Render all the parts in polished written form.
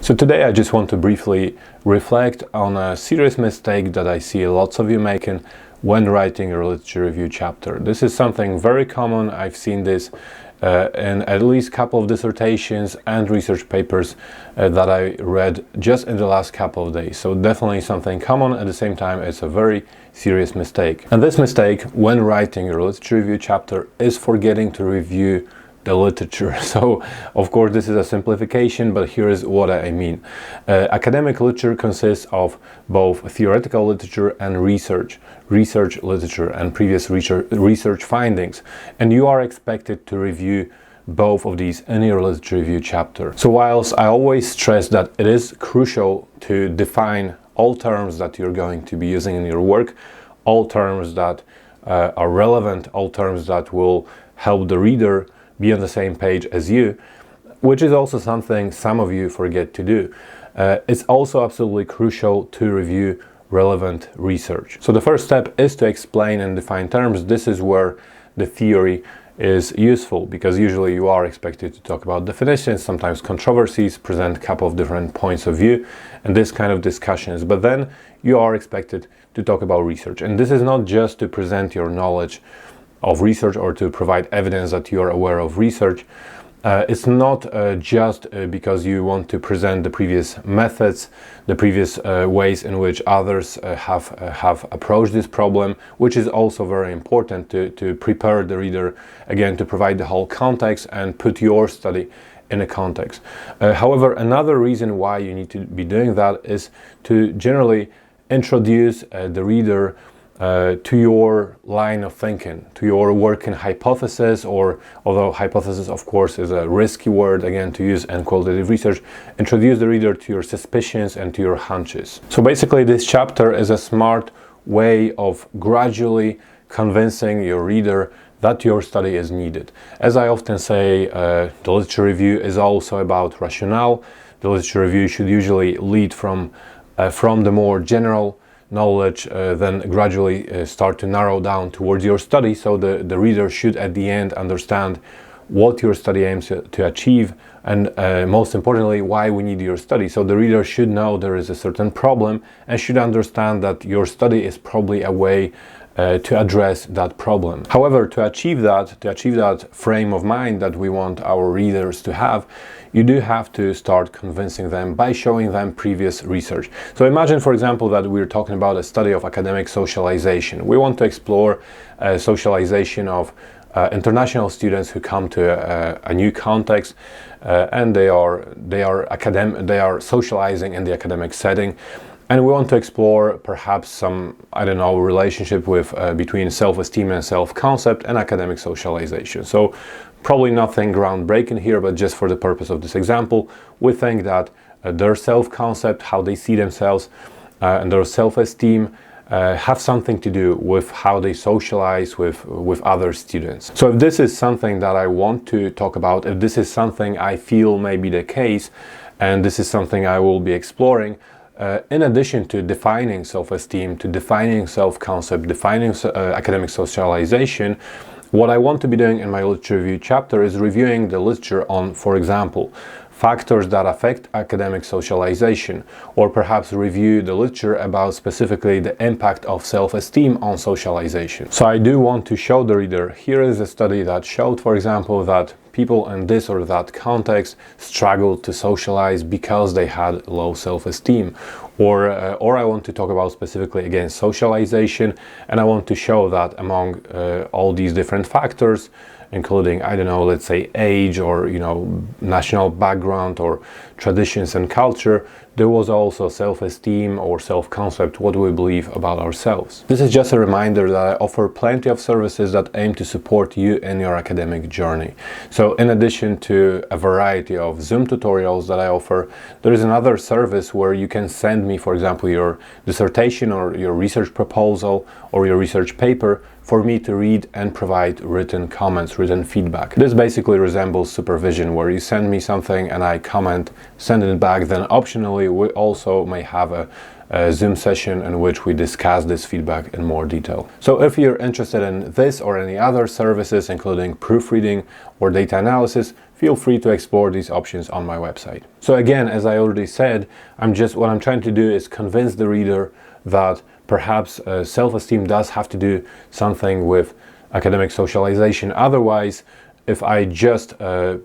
So today I just want to briefly reflect on a serious mistake that I see lots of you making when writing a literature review chapter. This is something very common. I've seen this in at least a couple of dissertations and research papers that I read just in the last couple of days. So definitely something common. At the same time, it's a very serious mistake. And this mistake when writing a literature review chapter is forgetting to review the literature. So of course this is a simplification, but here is what I mean. Academic literature consists of both theoretical literature and research literature and previous research findings, and you are expected to review both of these in your literature review chapter. So whilst I always stress that it is crucial to define all terms that you're going to be using in your work, all terms that are relevant, all terms that will help the reader be on the same page as you, which is also something some of you forget to do. It's also absolutely crucial to review relevant research. So the first step is to explain and define terms. This is where the theory is useful, because usually you are expected to talk about definitions, sometimes controversies, present a couple of different points of view and this kind of discussions, but then you are expected to talk about research. And this is not just to present your knowledge of research or to provide evidence that you are aware of research. It's not just because you want to present the previous methods, the previous ways in which others have approached this problem, which is also very important to prepare the reader, again, to provide the whole context and put your study in a context. However, another reason why you need to be doing that is to generally introduce the reader to your line of thinking, to your working hypothesis, or although hypothesis of course is a risky word again to use in qualitative research, introduce the reader to your suspicions and to your hunches. So basically this chapter is a smart way of gradually convincing your reader that your study is needed. As I often say, the literature review is also about rationale. The literature review should usually lead from the more general knowledge, then gradually start to narrow down towards your study, so the reader should at the end understand what your study aims to achieve, and most importantly, why we need your study. So the reader should know there is a certain problem and should understand that your study is probably a way to address that problem. However, to achieve that frame of mind that we want our readers to have, you do have to start convincing them by showing them previous research. So imagine, for example, that we're talking about a study of academic socialization. We want to explore socialization of international students who come to a new context and they are socializing in the academic setting. And we want to explore perhaps some, I don't know, relationship with between self-esteem and self-concept and academic socialization. So probably nothing groundbreaking here, but just for the purpose of this example, we think that their self-concept, how they see themselves, and their self-esteem have something to do with how they socialize with other students. So if this is something that I want to talk about, if this is something I feel may be the case, and this is something I will be exploring, in addition to defining self-esteem, to defining self-concept, defining academic socialization, what I want to be doing in my literature review chapter is reviewing the literature on, for example, factors that affect academic socialization, or perhaps review the literature about specifically the impact of self-esteem on socialization. So I do want to show the reader, here is a study that showed, for example, that people in this or that context struggled to socialize because they had low self-esteem. Or I want to talk about specifically again socialization, and I want to show that among all these different factors, including, I don't know, let's say age, or national background, or traditions and culture, there was also self-esteem or self-concept, what we believe about ourselves. This is just a reminder that I offer plenty of services that aim to support you in your academic journey. So in addition to a variety of Zoom tutorials that I offer, there is another service where you can send me, for example, your dissertation or your research proposal or your research paper for me to read and provide written comments, written feedback. This basically resembles supervision, where you send me something and I comment, send it back. Then optionally we also may have a Zoom session in which we discuss this feedback in more detail. So if you're interested in this or any other services, including proofreading or data analysis, feel free to explore these options on my website. So again, as I already said, what I'm trying to do is convince the reader that perhaps self-esteem does have to do something with academic socialization. Otherwise, if I just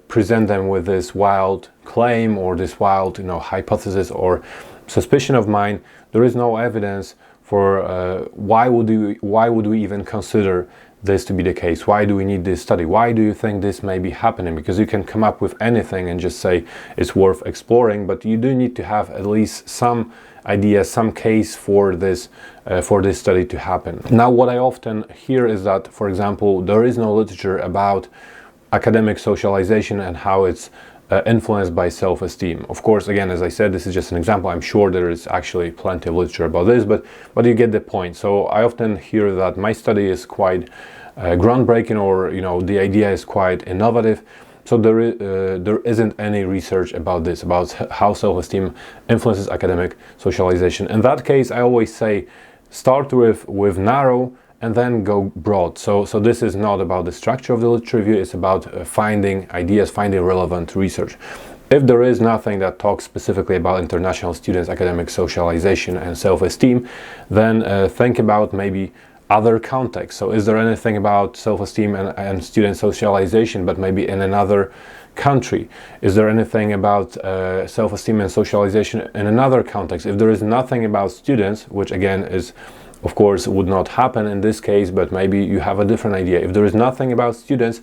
present them with this wild claim or this wild, hypothesis or suspicion of mine, there is no evidence for why would we even consider this to be the case? Why do we need this study? Why do you think this may be happening? Because you can come up with anything and just say it's worth exploring, but you do need to have at least some idea, some case for this study to happen. Now, what I often hear is that, for example, there is no literature about academic socialization and how it's influenced by self-esteem. Of course, again, as I said, this is just an example. I'm sure there is actually plenty of literature about this, but you get the point. So I often hear that my study is quite groundbreaking, or the idea is quite innovative. So there isn't any research about this, about how self-esteem influences academic socialization. In that case, I always say start with narrow and then go broad. So this is not about the structure of the literature review, it's about finding ideas, finding relevant research. If there is nothing that talks specifically about international students' academic socialization and self-esteem, then think about maybe other contexts. So is there anything about self-esteem and student socialization, but maybe in another country? Is there anything about self-esteem and socialization in another context? If there is nothing about students, which again is, of course, would not happen in this case, but maybe you have a different idea. If there is nothing about students,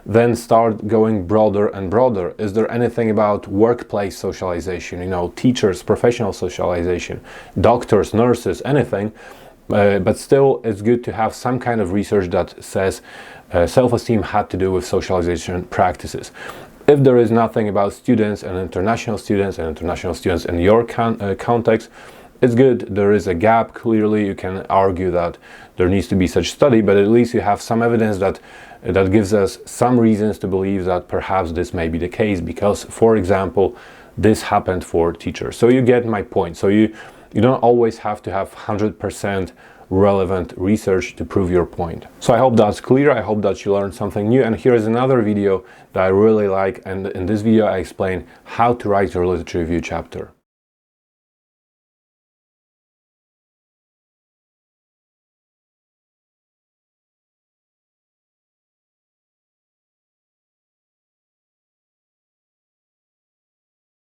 then start going broader and broader. Is there anything about workplace socialization, teachers, professional socialization, doctors, nurses, anything? But still, it's good to have some kind of research that says self-esteem had to do with socialization practices. If there is nothing about students and international students in your context, it's good. There is a gap. Clearly, you can argue that there needs to be such study, but at least you have some evidence that gives us some reasons to believe that perhaps this may be the case, because, for example, this happened for teachers. So you get my point. So you don't always have to have 100% relevant research to prove your point. So I hope that's clear. I hope that you learned something new. And here is another video that I really like. And in this video, I explain how to write your literature review chapter.